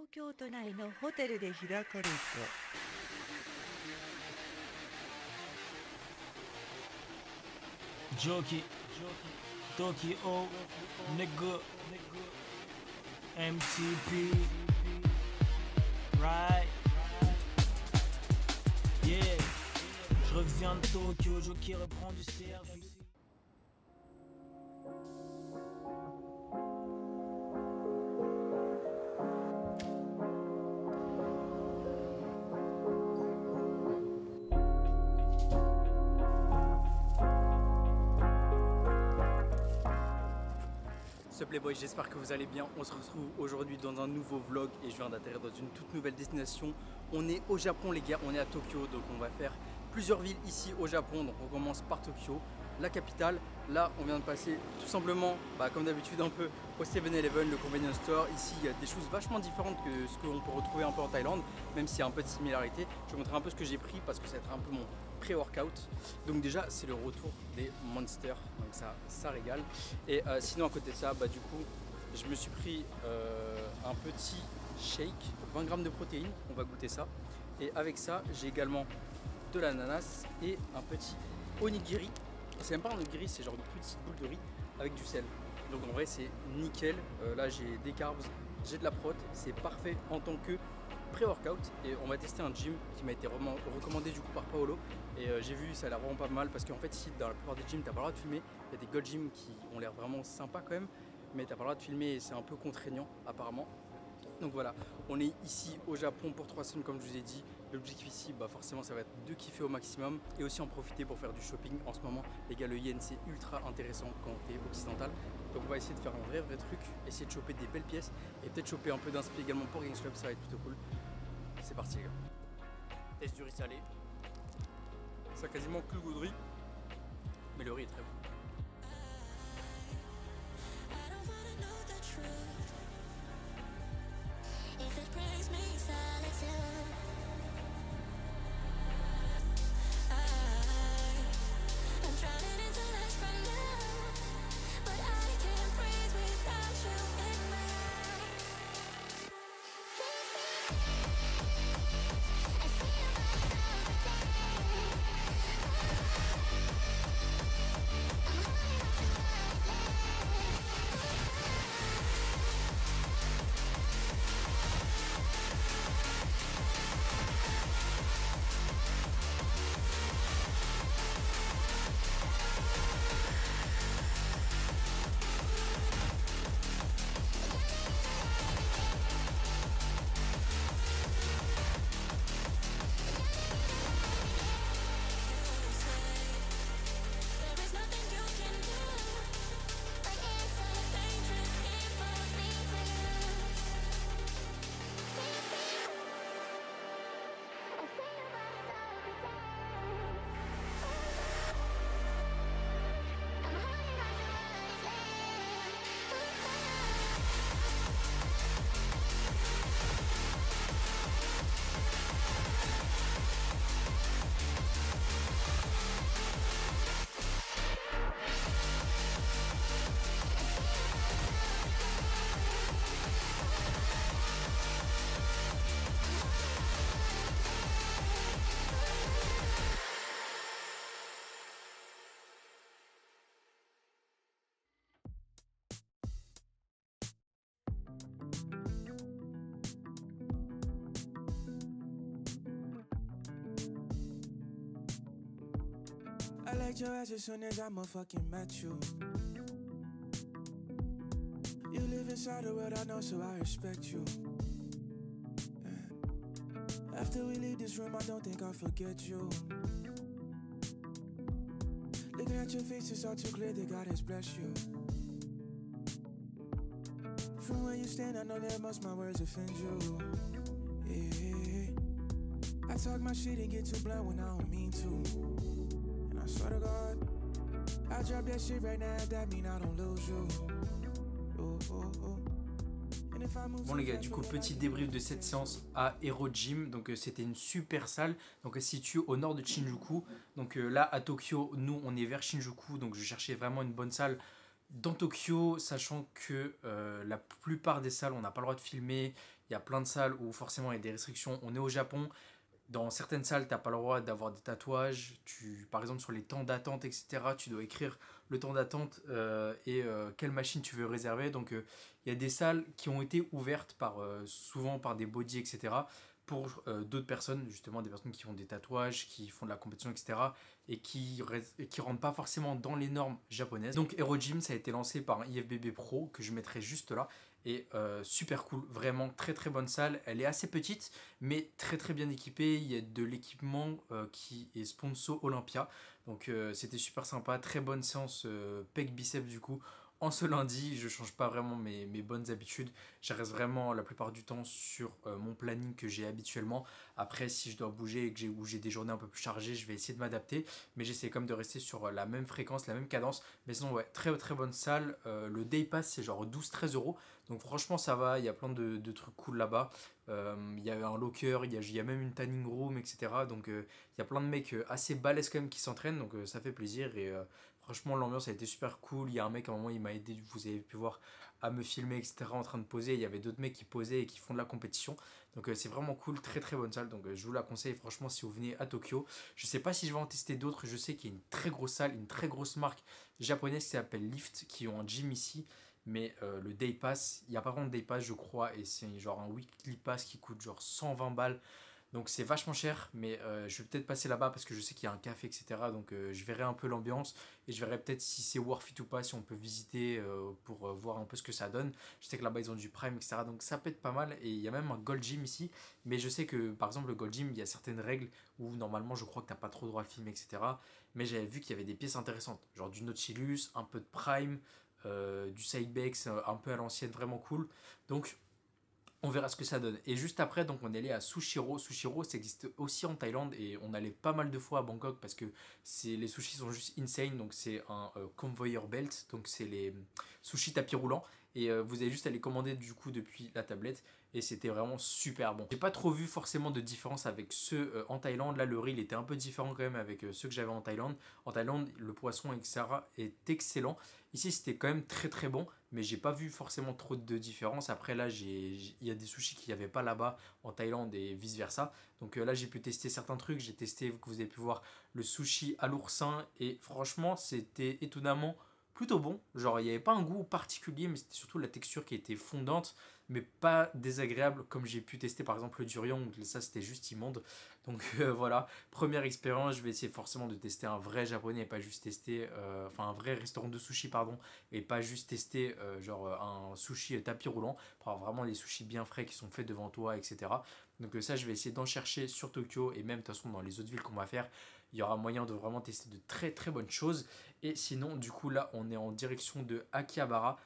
東京都内のホテルで開かれた。Jockey, Tokyo, nigga, MTP, right? Yeah, je reviens de Tokyo, Jockey reprend du service. Ce Playboy, j'espère que vous allez bien. On se retrouve aujourd'hui dans un nouveau vlog et je viens d'atterrir dans une toute nouvelle destination. On est au Japon les gars, on est à Tokyo, donc on va faire plusieurs villes ici au Japon. Donc on commence par Tokyo, la capitale. Là on vient de passer tout simplement, comme d'habitude un peu au 7-Eleven, le convenience store. Ici il y a des choses vachement différentes que ce qu'on peut retrouver un peu en Thaïlande, même s'il y a un peu de similarité. Je vais vous montrer un peu ce que j'ai pris parce que ça va être un peu mon pré-workout. Donc déjà c'est le retour des Monsters, donc ça régale. Et sinon à côté de ça, du coup je me suis pris un petit shake, 20 grammes de protéines, on va goûter ça. Et avec ça j'ai également de l'ananas et un petit onigiri. C'est même pas un onigiri, c'est genre une petite boule de riz avec du sel. Donc en vrai c'est nickel. Là j'ai des carbs, j'ai de la prot, c'est parfait en tant que pré-workout. Et on va tester un gym qui m'a été recommandé du coup par Paolo. Et j'ai vu, ça a l'air vraiment pas mal parce qu'en fait ici dans la plupart des gyms t'as pas le droit de filmer. Il y a des gold gyms qui ont l'air vraiment sympas quand même, mais t'as pas le droit de filmer et c'est un peu contraignant apparemment. Donc voilà, on est ici au Japon pour 3 semaines comme je vous ai dit. L'objectif ici, forcément ça va être de kiffer au maximum et aussi en profiter pour faire du shopping. En ce moment les gars, le yen c'est ultra intéressant quand t'es occidental. Donc on va essayer de faire un vrai truc, essayer de choper des belles pièces et peut-être choper un peu d'inspi également pour Games Club, ça va être plutôt cool. C'est parti les gars. Test du riz salé. Ça a quasiment que le goût de riz, mais le riz est très bon. I liked your ass as soon as I motherfucking met you. You live inside the world I know, so I respect you. After we leave this room, I don't think I'll forget you. Looking at your face, it's all too clear that God has blessed you. From where you stand, I know that most my words offend you. Yeah, I talk my shit and get too blunt when I don't mean to. I swear to God, I drop that shit right now, that mean I don't lose you. Bon les gars, du coup petit débrief de cette séance à Hero Gym. Donc c'était une super salle, donc située au nord de Shinjuku. Donc là à Tokyo, nous on est vers Shinjuku, donc je cherchais vraiment une bonne salle dans Tokyo, sachant que la plupart des salles, on n'a pas le droit de filmer. Il y a plein de salles où forcément il y a des restrictions. On est au Japon. Dans certaines salles, tu n'as pas le droit d'avoir des tatouages. Par exemple, sur les temps d'attente, etc., tu dois écrire le temps d'attente et quelle machine tu veux réserver. Donc, il y a des salles qui ont été ouvertes souvent par des bodys, etc., pour d'autres personnes, justement des personnes qui ont des tatouages, qui font de la compétition, etc., et qui rentrent pas forcément dans les normes japonaises. Donc, Hero Gym, ça a été lancé par un IFBB Pro, que je mettrai juste là. Et super cool, vraiment très très bonne salle. Elle est assez petite mais très très bien équipée. Il y a de l'équipement qui est sponsor Olympia. Donc c'était super sympa, très bonne séance pec biceps du coup. En ce lundi, je change pas vraiment mes bonnes habitudes. Je reste vraiment la plupart du temps sur mon planning que j'ai habituellement. Après, si je dois bouger et que j'ai des journées un peu plus chargées, je vais essayer de m'adapter. Mais j'essaie quand même de rester sur la même fréquence, la même cadence. Mais sinon, ouais, très très bonne salle. Le Day Pass, c'est genre 12-13 euros. Donc franchement, ça va. Il y a plein de trucs cool là-bas. Il y a un locker, il y a même une tanning room, etc. Donc il y a plein de mecs assez balèzes quand même qui s'entraînent. Donc ça fait plaisir. Et franchement, l'ambiance a été super cool. Il y a un mec à un moment, il m'a aidé, vous avez pu voir, à me filmer, etc. en train de poser. Il y avait d'autres mecs qui posaient et qui font de la compétition. Donc c'est vraiment cool, très très bonne salle. Donc je vous la conseille franchement si vous venez à Tokyo. Je sais pas si je vais en tester d'autres. Je sais qu'il y a une très grosse salle, une très grosse marque japonaise qui s'appelle Lift, qui ont un gym ici. Mais le Day Pass, il n'y a pas vraiment de Day Pass je crois. Et c'est genre un Weekly Pass qui coûte genre 120 balles. Donc c'est vachement cher, mais je vais peut-être passer là-bas parce que je sais qu'il y a un café, etc. Donc je verrai un peu l'ambiance et je verrai peut-être si c'est worth it ou pas, si on peut visiter pour voir un peu ce que ça donne. Je sais que là-bas ils ont du Prime, etc. Donc ça peut être pas mal et il y a même un Gold Gym ici. Mais je sais que par exemple le Gold Gym, il y a certaines règles où normalement je crois que t'as pas trop le droit de filmer, etc. Mais j'avais vu qu'il y avait des pièces intéressantes, genre du Nautilus, un peu de Prime, du Cybex, un peu à l'ancienne, vraiment cool. Donc on verra ce que ça donne. Et juste après, donc on est allé à Sushiro. Sushiro, ça existe aussi en Thaïlande et on allait pas mal de fois à Bangkok parce que les sushis sont juste insane. Donc c'est un conveyor belt, donc c'est les sushis tapis roulants. Et vous avez juste à les commander du coup depuis la tablette. Et c'était vraiment super bon. J'ai pas trop vu forcément de différence avec ceux en Thaïlande. Là, le riz, il était un peu différent quand même avec ceux que j'avais en Thaïlande. En Thaïlande, le poisson, etc. est excellent. Ici, c'était quand même très très bon. Mais j'ai pas vu forcément trop de différence. Après, là, il y a des sushis qu'il n'y avait pas là-bas en Thaïlande et vice versa. Donc là, j'ai pu tester certains trucs. J'ai testé, que vous avez pu voir, le sushi à l'oursin. Et franchement, c'était étonnamment plutôt bon. Genre, il n'y avait pas un goût particulier, mais c'était surtout la texture qui était fondante, mais pas désagréable comme j'ai pu tester par exemple le durian, où ça c'était juste immonde. Donc voilà, première expérience. Je vais essayer forcément de tester un vrai japonais et pas juste tester, enfin un vrai restaurant de sushi, pardon, et pas juste tester genre un sushi tapis roulant, pour avoir vraiment des sushis bien frais qui sont faits devant toi, etc. Donc ça, je vais essayer d'en chercher sur Tokyo et même de toute façon dans les autres villes qu'on va faire. Il y aura moyen de vraiment tester de très très bonnes choses. Et sinon, du coup, là, on est en direction de Akihabara.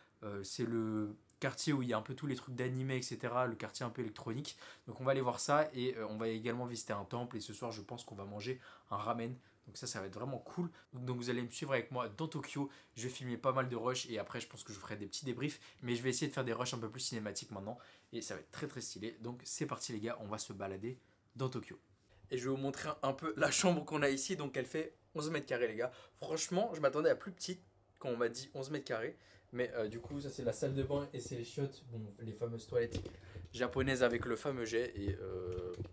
C'est le quartier où il y a un peu tous les trucs d'animé, etc. Le quartier un peu électronique. Donc on va aller voir ça et on va également visiter un temple. Et ce soir, je pense qu'on va manger un ramen. Donc ça va être vraiment cool. Donc vous allez me suivre avec moi dans Tokyo. Je vais filmer pas mal de rushs et après, je pense que je ferai des petits débriefs. Mais je vais essayer de faire des rushs un peu plus cinématiques maintenant. Et ça va être très très stylé. Donc c'est parti les gars, on va se balader dans Tokyo. Et je vais vous montrer un peu la chambre qu'on a ici. Donc elle fait 11 mètres carrés les gars. Franchement, je m'attendais à plus petite quand on m'a dit 11 mètres carrés. Mais du coup, ça c'est la salle de bain et c'est les chiottes. Bon, les fameuses toilettes japonaises avec le fameux jet. Et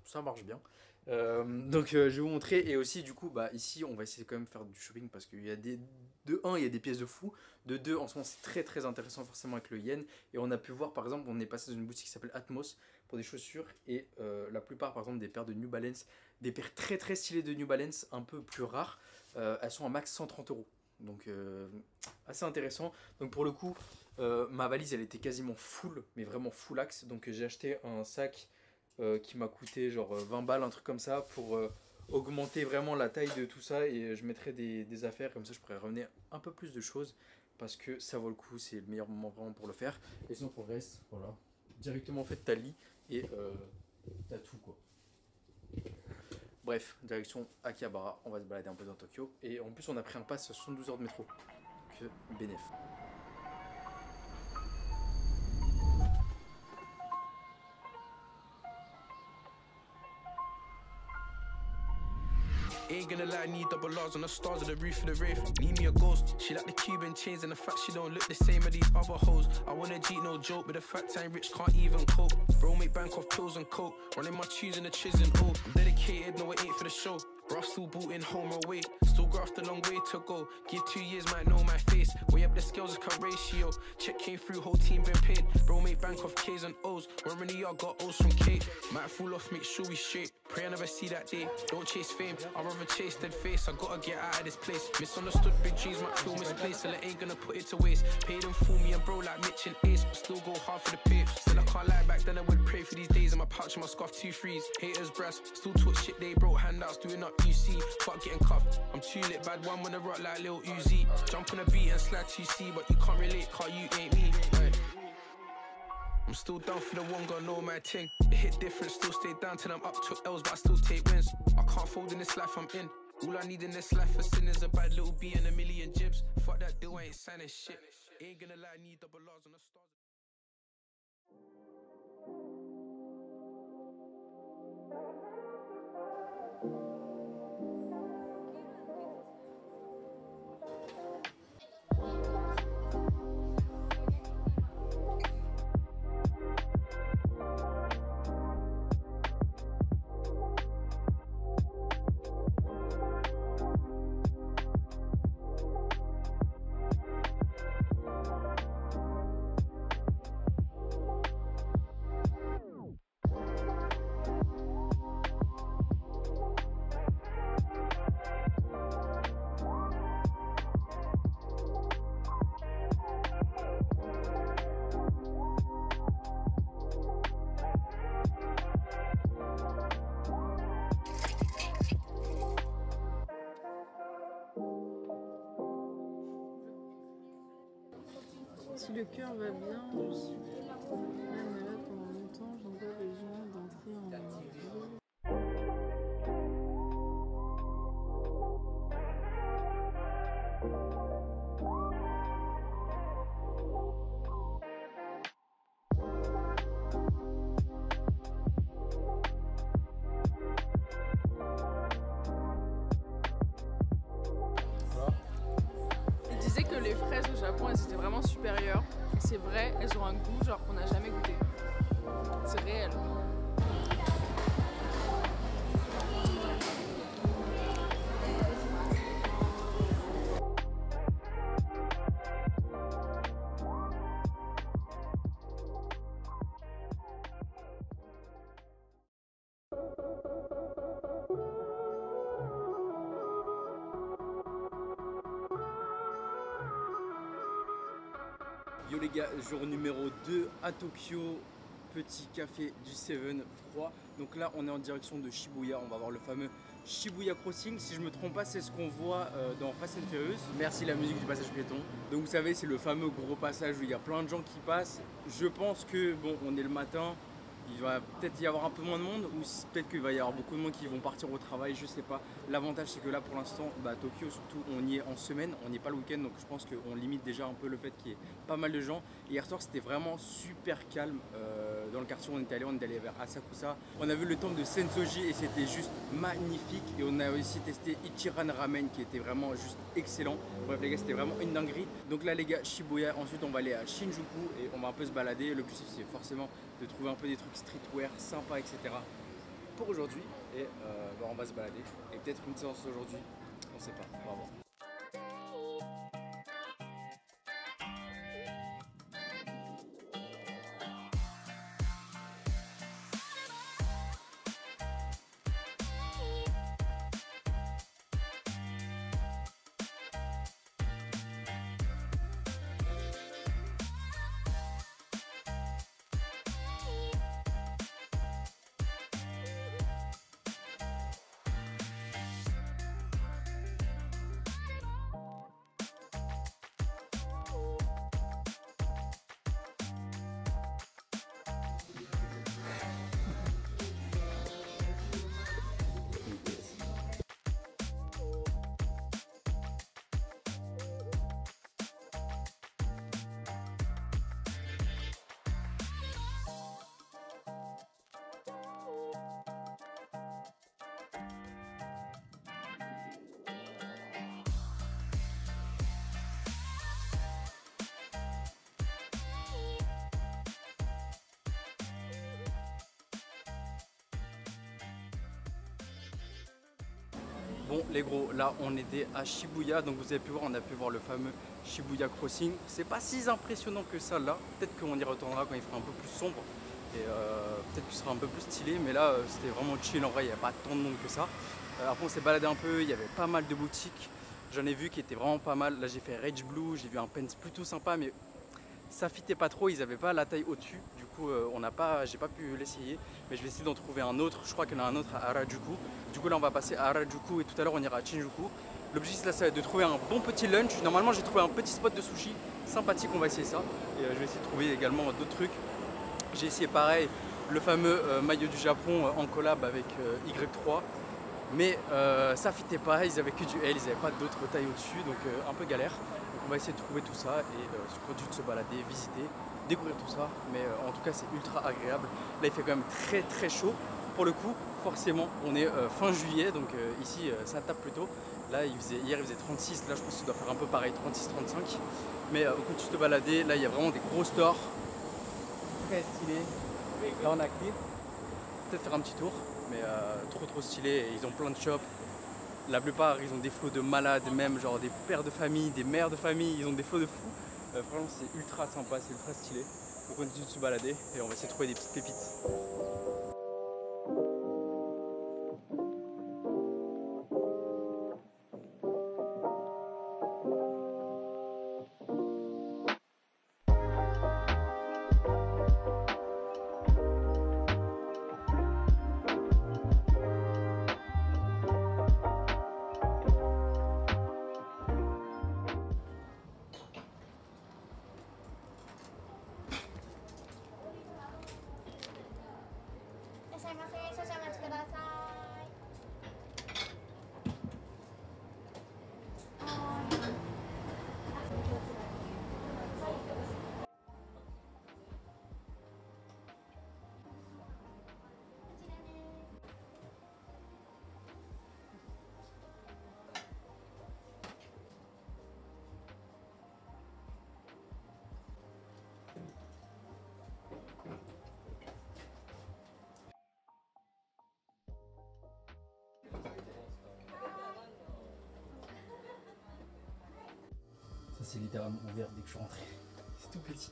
ça marche bien. Donc je vais vous montrer. Et aussi du coup, bah, ici on va essayer quand même de faire du shopping. Parce qu'il y a de 1, il y a des pièces de fou. De 2, en ce moment c'est très très intéressant forcément avec le yen. Et on a pu voir par exemple, on est passé dans une boutique qui s'appelle Atmos pour des chaussures. Et la plupart par exemple des paires de New Balance, des paires très très stylées de New Balance, un peu plus rares, elles sont à max 130 €. Donc assez intéressant. Donc pour le coup, ma valise elle était quasiment full, mais vraiment full axe. Donc j'ai acheté un sac qui m'a coûté genre 20 balles, un truc comme ça, pour augmenter vraiment la taille de tout ça. Et je mettrai des affaires, comme ça je pourrais ramener un peu plus de choses. Parce que ça vaut le coup, c'est le meilleur moment vraiment pour le faire. Et sinon pour le reste, voilà, directement en fait t'as le lit et t'as tout quoi. Bref, direction Akihabara, on va se balader un peu dans Tokyo. Et en plus on a pris un pass 72 heures de métro. Donc bénéf. Ain't gonna lie, need double R's on the stars of the roof of the rave. Need me a ghost. She like the Cuban chains and the fact she don't look the same as these other hoes. I wanna cheat, no joke, but the fact I'm rich can't even cope. Bro, make bank off pills and coke. Running my cheese in the chiz and oh. I'm dedicated, no it ain't for the show. Rough still booting home away. Still graft a long way to go. Give 2 years, might know my face. Way up the scales, like a ratio. Check came through, whole team been paid. Bro, make bank off K's and O's. When in the yard, got O's from Kate. Might fall off, make sure we straight. Pray I never see that day. Don't chase fame, I'd rather chase dead face. I gotta get out of this place. Misunderstood, big dreams might feel misplaced. So I ain't gonna put it to waste. Paid and fool me and bro like Mitch and Ace. But still go hard for the pay. Still I can't lie, back then I would pray for these days. In my pouch and my scarf, 2 threes. Haters brass, still talk shit they broke. Handouts doing up UC. Fuck getting cuffed. I'm too lit, bad one when I rock like Lil Uzi. Jump on a beat and slide 2C, but you can't relate, car you ain't me. Right. I'm still down for the one, got know my ting. It hit different, still stay down till I'm up to L's, but I still take wins. I can't fold in this life I'm in. All I need in this life for sin is a bad little beat and a million jibs. Fuck that deal, I ain't signing shit. Ain't gonna lie, need double R's on the stars. Si le cœur va bien, je suis même malade pendant longtemps, j'envoie les gens d'entrer en vie. Il disait que les fraises au Japon, elles étaient vraiment supérieures. Et c'est vrai, elles ont un goût genre qu'on n'a jamais goûté. C'est réel. Yo les gars, jour numéro 2 à Tokyo, petit café du Seven froid. Donc là on est en direction de Shibuya, on va voir le fameux Shibuya Crossing. Si je me trompe pas, c'est ce qu'on voit dans Fast and Furious. Merci la musique du passage piéton. Donc vous savez, c'est le fameux gros passage où il y a plein de gens qui passent. Je pense que bon, on est le matin, il va peut-être y avoir un peu moins de monde, ou peut-être qu'il va y avoir beaucoup de monde qui vont partir au travail, je sais pas. L'avantage c'est que là pour l'instant, Tokyo surtout, on y est en semaine, on n'y est pas le week-end, donc je pense qu'on limite déjà un peu le fait qu'il y ait pas mal de gens. Et hier soir c'était vraiment super calme dans le quartier où on est allé vers Asakusa. On a vu le temple de Sensoji et c'était juste magnifique. Et on a aussi testé Ichiran Ramen qui était vraiment juste excellent. Bref les gars, c'était vraiment une dinguerie. Donc là les gars, Shibuya, ensuite on va aller à Shinjuku et on va un peu se balader. Le plus c'est forcément de trouver un peu des trucs streetwear sympas, etc. pour aujourd'hui. Et on va se balader. Et peut-être une séance aujourd'hui, on sait pas, on va voir. Bon les gros, là on était à Shibuya, donc vous avez pu voir, on a pu voir le fameux Shibuya Crossing. C'est pas si impressionnant que ça là, peut-être qu'on y retournera quand il fera un peu plus sombre et peut-être qu'il sera un peu plus stylé, mais là c'était vraiment chill en vrai, il n'y a pas tant de monde que ça. Après on s'est baladé un peu, il y avait pas mal de boutiques, j'en ai vu qui étaient vraiment pas mal. Là j'ai fait Rage Blue, j'ai vu un pants plutôt sympa, mais ça fitait pas trop, ils avaient pas la taille au-dessus, du coup j'ai pas pu l'essayer, mais je vais essayer d'en trouver un autre. Je crois qu'il y en a un autre à Harajuku. Du coup là on va passer à Harajuku et tout à l'heure on ira à Shinjuku. L'objectif là ça va être de trouver un bon petit lunch. Normalement j'ai trouvé un petit spot de sushi sympathique, on va essayer ça, et je vais essayer de trouver également d'autres trucs. J'ai essayé pareil le fameux maillot du Japon en collab avec Y3, mais ça fitait pas, ils avaient que du L, ils n'avaient pas d'autres tailles au-dessus, donc un peu galère. On va essayer de trouver tout ça et continuer de se balader, visiter, découvrir tout ça. Mais en tout cas, c'est ultra agréable. Là, il fait quand même très très chaud. Pour le coup, forcément, on est fin juillet, donc ici, ça tape plutôt. Là, hier, il faisait 36. Là, je pense qu'il doit faire un peu pareil, 36-35. Mais on continue de se balader. Là, il y a vraiment des gros stores. Très stylés. Là, on a clé. Peut-être faire un petit tour. Mais trop stylé. Et ils ont plein de shops. La plupart, ils ont des flots de malades, même genre des pères de famille, des mères de famille, ils ont des flots de fous. Franchement, c'est ultra sympa, c'est ultra stylé. On continue de se balader et on va essayer de trouver des petites pépites. Ça c'est littéralement ouvert dès que je suis rentré. C'est tout petit.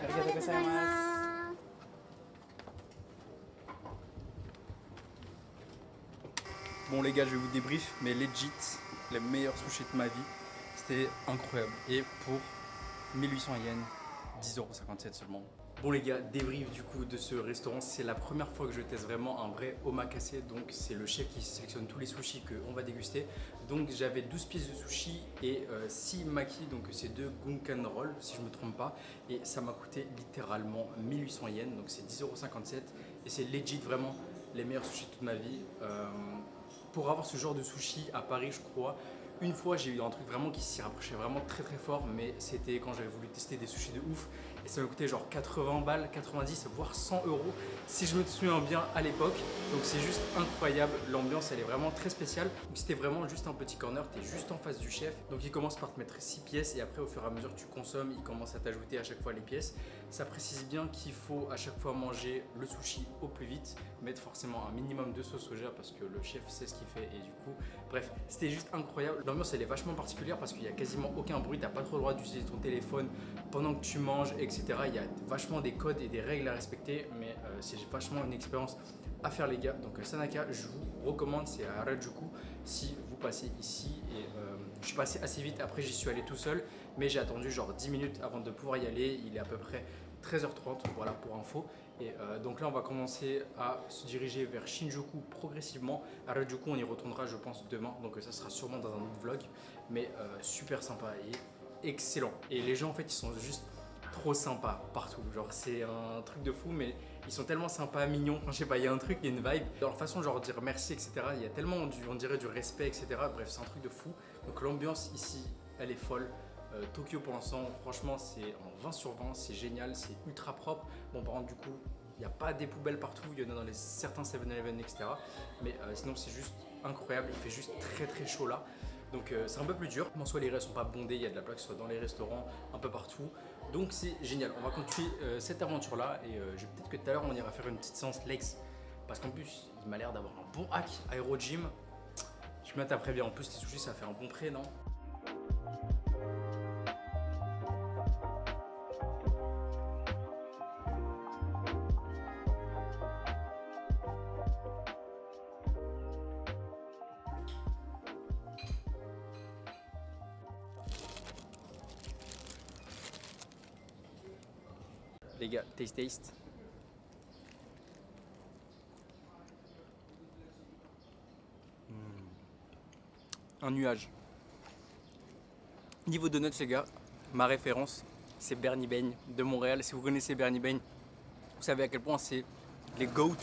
Arigatou gozaimasu. Bon les gars, je vais vous débrief, mais legit, les meilleurs sushis de ma vie. C'était incroyable. Et pour 1800 yens, 10,57 € seulement. Bon les gars, débrief du coup de ce restaurant. C'est la première fois que je teste vraiment un vrai omakase. Donc c'est le chef qui sélectionne tous les sushis qu'on va déguster. Donc j'avais 12 pièces de sushi et 6 maki, donc c'est 2 gunkan roll si je me trompe pas. Et ça m'a coûté littéralement 1800 yens, donc c'est 10,57 €. Et c'est legit vraiment les meilleurs sushis de toute ma vie. Pour avoir ce genre de sushi à Paris, je crois, une fois j'ai eu un truc vraiment qui s'y rapprochait vraiment très fort, mais c'était quand j'avais voulu tester des sushis de ouf et ça m'a coûté genre 80 balles, 90 voire 100 € si je me souviens bien à l'époque. Donc c'est juste incroyable, l'ambiance elle est vraiment très spéciale. Donc c'était vraiment juste un petit corner, tu es juste en face du chef, donc il commence par te mettre 6 pièces et après au fur et à mesure que tu consommes, il commence à t'ajouter à chaque fois les pièces. Ça précise bien qu'il faut à chaque fois manger le sushi au plus vite, mettre forcément un minimum de sauce soja parce que le chef sait ce qu'il fait et du coup, bref, c'était juste incroyable. L'ambiance elle est vachement particulière parce qu'il n'y a quasiment aucun bruit, t'as pas trop le droit d'utiliser ton téléphone pendant que tu manges, etc. Il y a vachement des codes et des règles à respecter, mais c'est vachement une expérience à faire les gars. Donc Sanaka, je vous recommande, c'est à Harajuku si vous passez ici. Et je suis passé assez vite, après j'y suis allé tout seul, mais j'ai attendu genre 10 minutes avant de pouvoir y aller. Il est à peu près 13h30, voilà pour info. Et donc là on va commencer à se diriger vers Shinjuku progressivement. À Harajuku on y retournera je pense demain, donc ça sera sûrement dans un autre vlog, mais super sympa et excellent. Et les gens en fait ils sont juste trop sympas partout, genre c'est un truc de fou, mais ils sont tellement sympas, mignons, enfin, je sais pas, il y a un truc, il y a une vibe. Dans leur façon genre dire merci, etc. Il y a tellement on dirait du respect, etc. Bref, c'est un truc de fou. Donc l'ambiance ici, elle est folle. Tokyo pour l'instant, franchement, c'est en 20 sur 20, c'est génial, c'est ultra propre. Bon, par contre, du coup, il n'y a pas des poubelles partout, il y en a dans certains 7-Eleven, etc. Mais sinon, c'est juste incroyable, il fait juste très chaud là. Donc c'est un peu plus dur. En soi, les restos sont pas bondés, il y a de la place, que ce soit dans les restaurants, un peu partout. Donc c'est génial. On va continuer cette aventure là et peut-être que tout à l'heure on ira faire une petite séance legs parce qu'en plus il m'a l'air d'avoir un bon hack Aero Gym. Je m'attends après bien, en plus les sushis ça fait un bon prêt, non? Les gars, taste. Un nuage. Niveau donuts les gars, ma référence c'est Bernie Bane de Montréal. Si vous connaissez Bernie Bane, vous savez à quel point c'est les GOAT,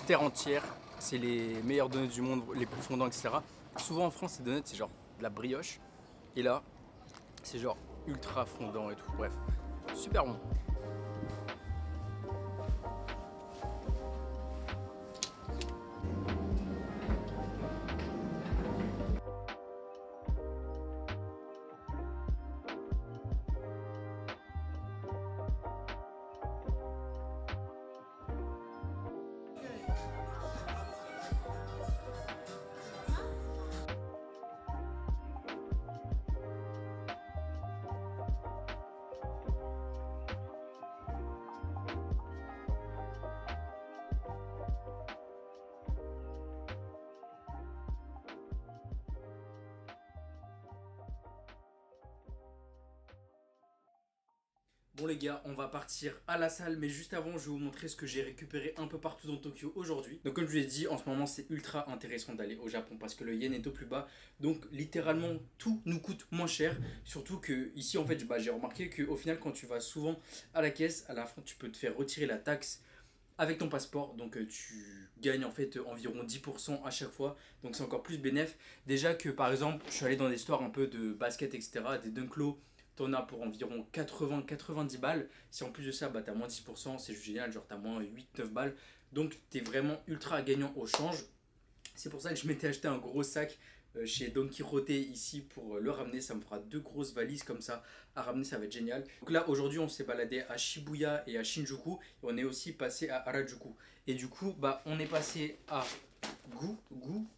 terre entière. C'est les meilleurs donuts du monde, les plus fondants, etc. Souvent en France, ces donuts c'est genre de la brioche. Et là, c'est genre ultra fondant et tout. Bref, super bon. Bon les gars, on va partir à la salle, mais juste avant je vais vous montrer ce que j'ai récupéré un peu partout dans Tokyo aujourd'hui. Donc comme je vous l'ai dit, en ce moment c'est ultra intéressant d'aller au Japon parce que le yen est au plus bas. Donc littéralement tout nous coûte moins cher. Surtout que ici en fait j'ai remarqué qu'au final quand tu vas souvent à la caisse, à la fin tu peux te faire retirer la taxe avec ton passeport. Donc tu gagnes en fait environ 10% à chaque fois. Donc c'est encore plus bénéf. Déjà que par exemple je suis allé dans des stores un peu de basket etc, des Dunklo. T'en as pour environ 80-90 balles. Si en plus de ça, bah, t'as moins 10%, c'est juste génial. Genre t'as moins 8-9 balles. Donc t'es vraiment ultra gagnant au change. C'est pour ça que je m'étais acheté un gros sac chez Don Quijote ici pour le ramener. Ça me fera 2 grosses valises comme ça à ramener, ça va être génial. Donc là aujourd'hui on s'est baladé à Shibuya et à Shinjuku. Et on est aussi passé à Harajuku. Et du coup bah, on est passé à Gu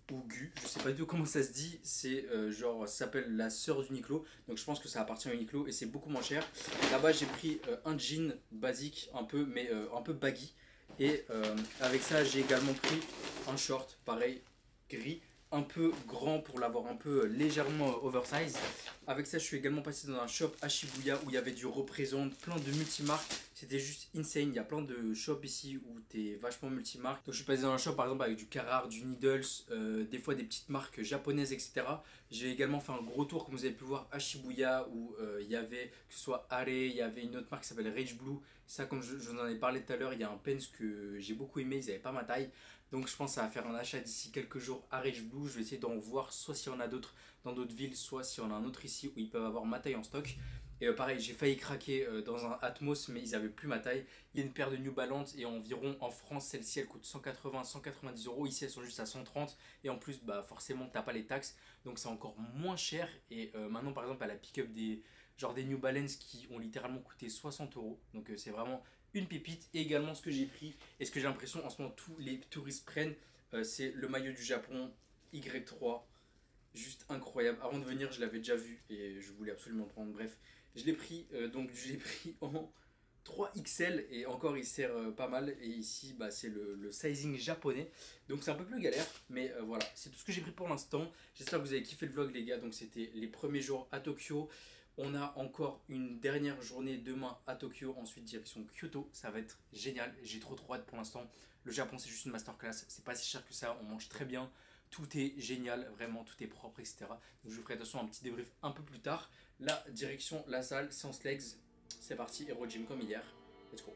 ou Gu, je sais pas du tout comment ça se dit, c'est genre ça s'appelle la sœur d'Uniqlo, donc je pense que ça appartient à Uniqlo et c'est beaucoup moins cher. Là-bas j'ai pris un jean basique un peu mais un peu baggy et avec ça j'ai également pris un short pareil gris, un peu grand pour l'avoir un peu légèrement oversize. Avec ça je suis également passé dans un shop à Shibuya où il y avait du représente, plein de multimarques. C'était juste insane, il y a plein de shops ici où t'es vachement multimarque. Donc je suis passé dans un shop par exemple avec du Carhartt, du Needles, des fois des petites marques japonaises etc. J'ai également fait un gros tour comme vous avez pu voir à Shibuya où il y avait que ce soit Are, il y avait une autre marque qui s'appelle Rage Blue. Ça comme je vous en ai parlé tout à l'heure, il y a un pens que j'ai beaucoup aimé, ils n'avaient pas ma taille. Donc je pense à faire un achat d'ici quelques jours à Rage Blue. Je vais essayer d'en voir soit s'il y en a d'autres dans d'autres villes, soit s'il y en a un autre ici où ils peuvent avoir ma taille en stock. Et pareil, j'ai failli craquer dans un Atmos, mais ils avaient plus ma taille. Il y a une paire de New Balance et environ en France, celle-ci elle coûte 180-190 euros. Ici elles sont juste à 130 et en plus bah forcément t'as pas les taxes, donc c'est encore moins cher. Et maintenant par exemple à la pick-up des New Balance qui ont littéralement coûté 60 euros. Donc c'est vraiment une pépite. Et également ce que j'ai pris et ce que j'ai l'impression en ce moment tous les touristes prennent, c'est le maillot du Japon Y3. Juste incroyable. Avant de venir je l'avais déjà vu et je voulais absolument le prendre. Bref, je l'ai pris en 3XL et encore il sert pas mal. Et ici bah, c'est le sizing japonais, donc c'est un peu plus galère, mais voilà, c'est tout ce que j'ai pris pour l'instant. J'espère que vous avez kiffé le vlog les gars. Donc c'était les premiers jours à Tokyo. On a encore une dernière journée demain à Tokyo, ensuite direction Kyoto. Ça va être génial, j'ai trop hâte pour l'instant. Le Japon c'est juste une masterclass, c'est pas si cher que ça, on mange très bien. Tout est génial, vraiment, tout est propre, etc. Donc je vous ferai de toute façon un petit débrief un peu plus tard. Là, direction la salle, séance legs. C'est parti, Hero Gym comme hier. Let's go.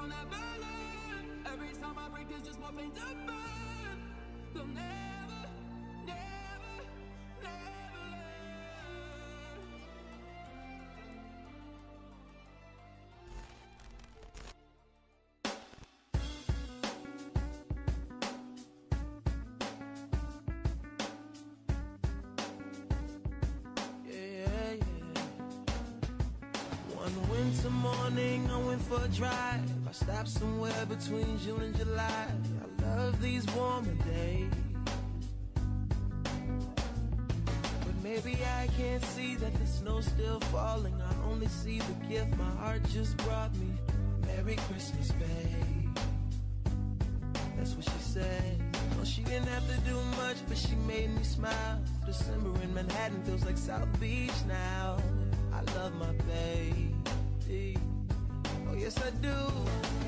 don't ever learn. Every time I break, there's just more pain to burn. They'll never, never, never learn. Yeah, yeah. One winter morning, I went for a drive. I stopped somewhere between June and July. I love these warmer days, but maybe I can't see that the snow's still falling. I only see the gift my heart just brought me. Merry Christmas, babe. That's what she said. No, she didn't have to do much, but she made me smile. December in Manhattan feels like South Beach now. I love my baby. Oh yes I do.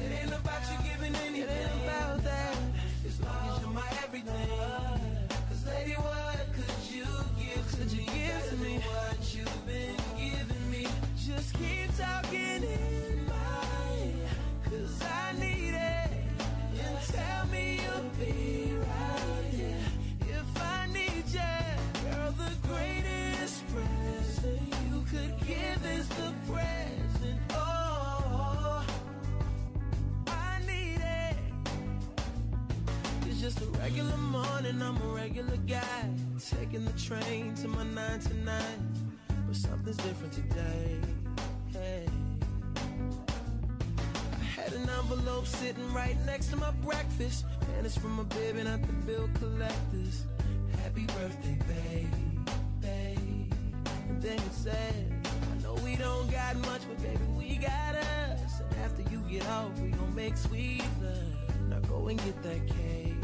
It ain't about you giving anything. It ain't about that. As long as you're my everything. Cause lady, what could you give to me? What you've been giving me. Just keep talking in my ear, cause I need it. And tell me you'll be right here if I need you. Girl, the greatest present you could give is the present. Oh, I need it. It's just a regular morning, I'm a regular guy, taking the train to my 9 to 9. But something's different today. Hey, I had an envelope sitting right next to my breakfast, and it's from my baby, not the bill collectors. Happy birthday, babe. And then it said, I know we don't got much, but baby, we got us. And after you get off, we gon' make sweet love. Now go and get that cake.